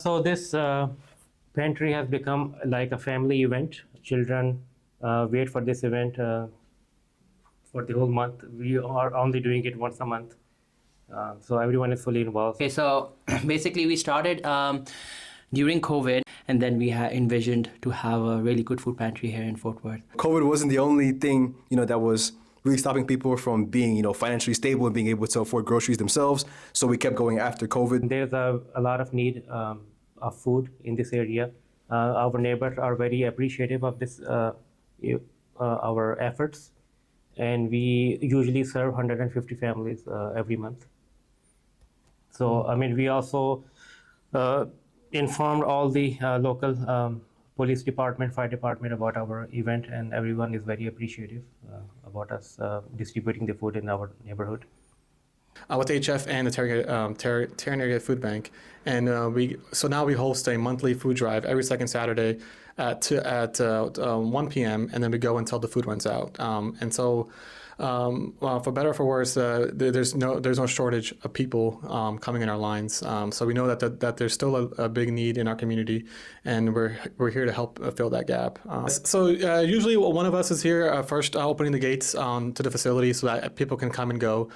So this pantry has become like a family event. Children wait for this event for the whole month. We are only doing it once a month. So everyone is fully involved. Okay, so basically we started during COVID, and then we envisioned to have a really good food pantry here in Fort Worth. COVID wasn't the only thing, that was really stopping people from being, financially stable and being able to afford groceries themselves. So we kept going after COVID. There's a lot of need of food in this area. Our neighbors are very appreciative of this, our efforts, and we usually serve 150 families every month. So, we also informed all the local police department, fire department about our event, and everyone is very appreciative about us distributing the food in our neighborhood. With HF and the Terranigate Food Bank, and now we host a monthly food drive every second Saturday at 1 p.m. and then we go until the food runs out. For better or for worse, there's no shortage of people coming in our lines. So we know that there's still a big need in our community, and we're here to help fill that gap. Usually one of us is here first opening the gates to the facility so that people can come and go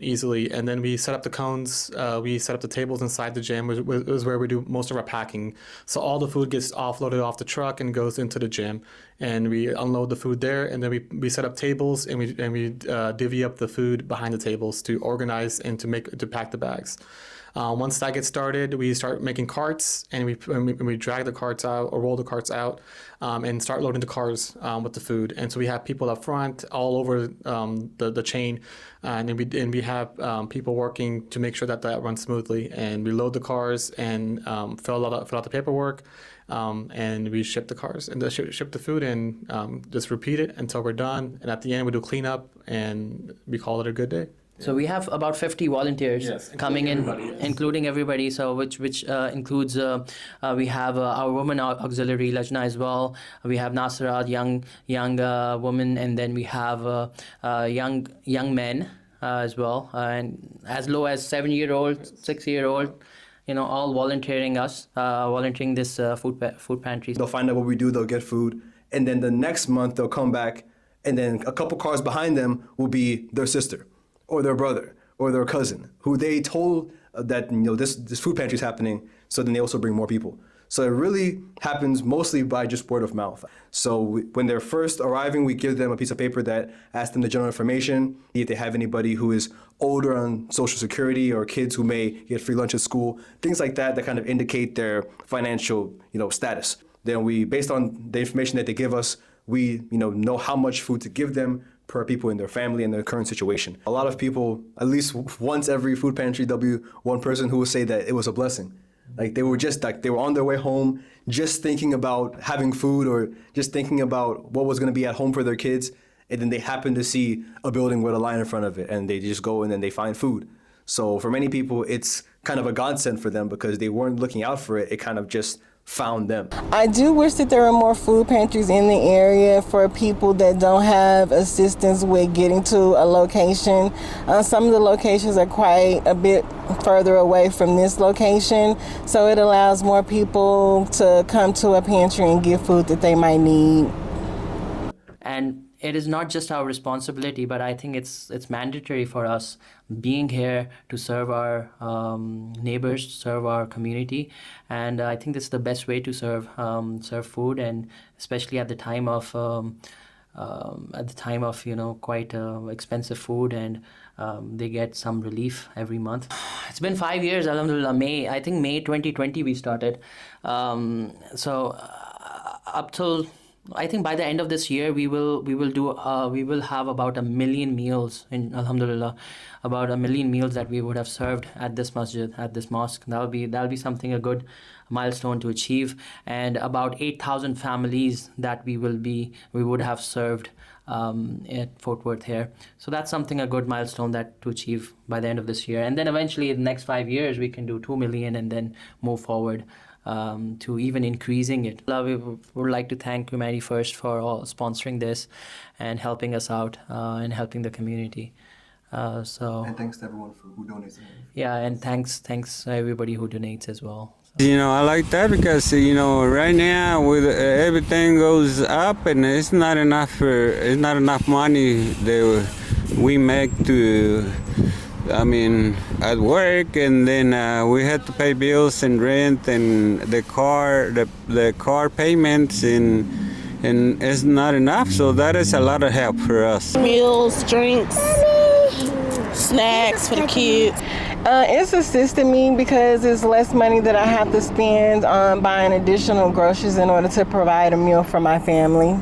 easily, and then we set up the cones. We set up the tables inside the gym, which is where we do most of our packing. So all the food gets offloaded off the truck and goes into the gym, and we unload the food there, and then we set up tables and we divvy up the food behind the tables to organize and to pack the bags. Once that gets started, we start making carts, and we drag the carts out or roll the carts out and start loading the cars with the food. And so we have people up front all over the chain, and we have people working to make sure that runs smoothly. And we load the cars and fill out the paperwork, and we ship the cars and ship the food, and just repeat it until we're done. And at the end, we do cleanup, and we call it a good day. So we have about 50 volunteers coming in, including everybody. So which includes we have our women auxiliary Lajna as well. We have Nasrat, young woman, and then we have young men as well, and as low as 7-year-old, 6-year-old. All volunteering this food pantry. They'll find out what we do. They'll get food, and then the next month they'll come back, and then a couple cars behind them will be their sister, or their brother, or their cousin, who they told that this food pantry is happening. So then they also bring more people. So it really happens mostly by just word of mouth. So when they're first arriving, we give them a piece of paper that asks them the general information. If they have anybody who is older on Social Security, or kids who may get free lunch at school, things like that kind of indicate their financial status. Then based on the information that they give us, we know how much food to give them per people in their family and their current situation. A lot of people, at least once every food pantry, there'll be one person who will say that it was a blessing. Like they were on their way home, just thinking about having food, or just thinking about what was going to be at home for their kids, and then they happen to see a building with a line in front of it, and they just go and then they find food. So for many people, it's kind of a godsend for them because they weren't looking out for it. It kind of just found them. I do wish that there were more food pantries in the area for people that don't have assistance with getting to a location. Some of the locations are quite a bit further away from this location, so it allows more people to come to a pantry and get food that they might need. And it is not just our responsibility, but I think it's mandatory for us being here to serve our neighbors, serve our community, and I think this is the best way to serve food, and especially at the time of quite expensive food, and they get some relief every month. It's been 5 years, Alhamdulillah. I think May 2020 we started. Up till I think by the end of this year we will have about 1 million meals in Alhamdulillah, about 1 million meals that we would have served at this masjid, at this mosque. That'll be something, a good milestone to achieve, and about 8,000 families that we would have served at Fort Worth here. So that's something, a good milestone to achieve by the end of this year, and then eventually in the next 5 years we can do 2 million and then move forward to even increasing it. We would like to thank Humanity First for sponsoring this and helping us out and helping the community. And thanks to everyone who donates. Yeah, and thanks to everybody who donates as well. So. You know, I like that because, you know, right now with everything goes up and it's not enough money that we make to, I mean, at work, and then we had to pay bills and rent and the car payments, and it's not enough. So that is a lot of help for us. Meals, drinks, snacks for the kids. It's assisted me because it's less money that I have to spend on buying additional groceries in order to provide a meal for my family.